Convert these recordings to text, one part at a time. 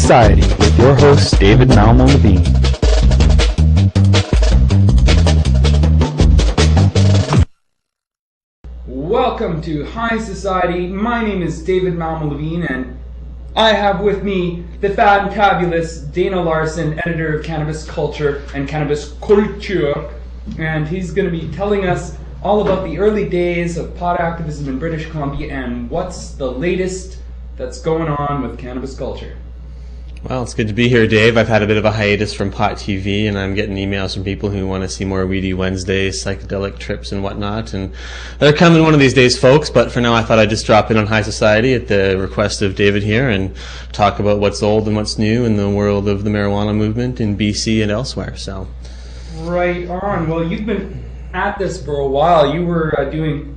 Society with your host, David Malmo-Levine. Welcome to High Society. My name is David Malmo-Levine, and I have with me the fantabulous Dana Larsen, editor of Cannabis Culture and Cannabis Culture, and he's going to be telling us all about the early days of pot activism in British Columbia and what's the latest that's going on with Cannabis Culture. Well, it's good to be here, Dave. I've had a bit of a hiatus from Pot TV, and I'm getting emails from people who want to see more Weedy Wednesdays, psychedelic trips and whatnot, and they're coming one of these days, folks, but for now I thought I'd just drop in on High Society at the request of David here and talk about what's old and what's new in the world of the marijuana movement in BC and elsewhere. So, right on. Well, you've been at this for a while. You were doing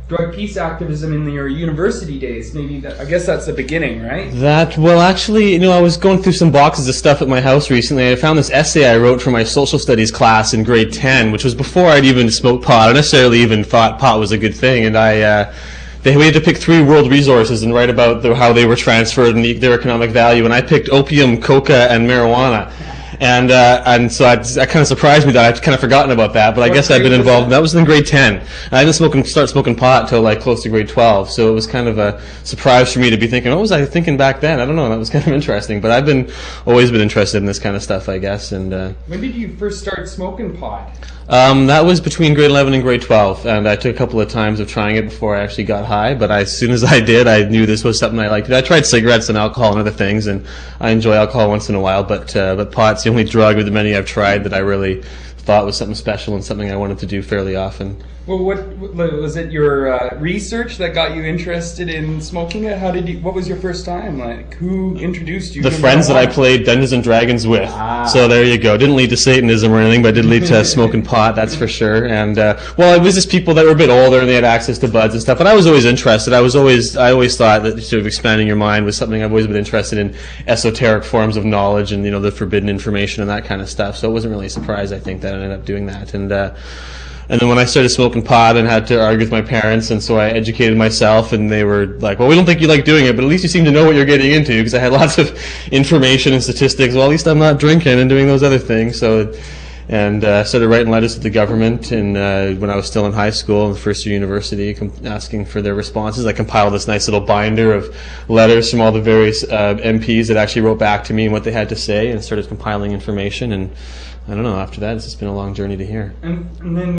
drug peace activism in your university days. I guess that's the beginning, right? I was going through some boxes of stuff at my house recently. I found this essay I wrote for my social studies class in grade 10, which was before I'd even smoked pot. I necessarily even thought pot was a good thing, and we had to pick 3 world resources and write about how they were transferred and their economic value, and I picked opium, coca, and marijuana. And so it kind of surprised me that I'd kind of forgotten about that, but I guess I'd been involved. That was in grade 10. I didn't start smoking pot until like close to grade 12, so it was kind of a surprise for me to be thinking, what was I thinking back then? I don't know, that was kind of interesting, but I've always been interested in this kind of stuff, I guess. And when did you first start smoking pot? That was between grade 11 and grade 12, and I took a couple of times of trying it before I actually got high, but as soon as I did, I knew this was something I liked. I tried cigarettes and alcohol and other things, and I enjoy alcohol once in a while, but pot's the only drug of the many I've tried that I really thought was something special and something I wanted to do fairly often. Well, what was it? Your research that got you interested in smoking it? What was your first time? Like, who introduced you? The friends that I played Dungeons and Dragons with. So there you go. Didn't lead to Satanism or anything, but did lead to smoking pot. That's for sure. And it was just people that were a bit older and they had access to buds and stuff. And I was always interested. I always thought that sort of expanding your mind was something I've always been interested in, esoteric forms of knowledge and the forbidden information and that kind of stuff. So it wasn't really a surprise, I think, that I ended up doing that. And then when I started smoking pot and had to argue with my parents, and so I educated myself, and they were like, well, we don't think you like doing it, but at least you seem to know what you're getting into, because I had lots of information and statistics. Well, at least I'm not drinking and doing those other things. And started writing letters to the government, and when I was still in high school and first year university, asking for their responses. I compiled this nice little binder of letters from all the various MPs that actually wrote back to me and what they had to say, and started compiling information. And I don't know, after that, it's just been a long journey to here. And then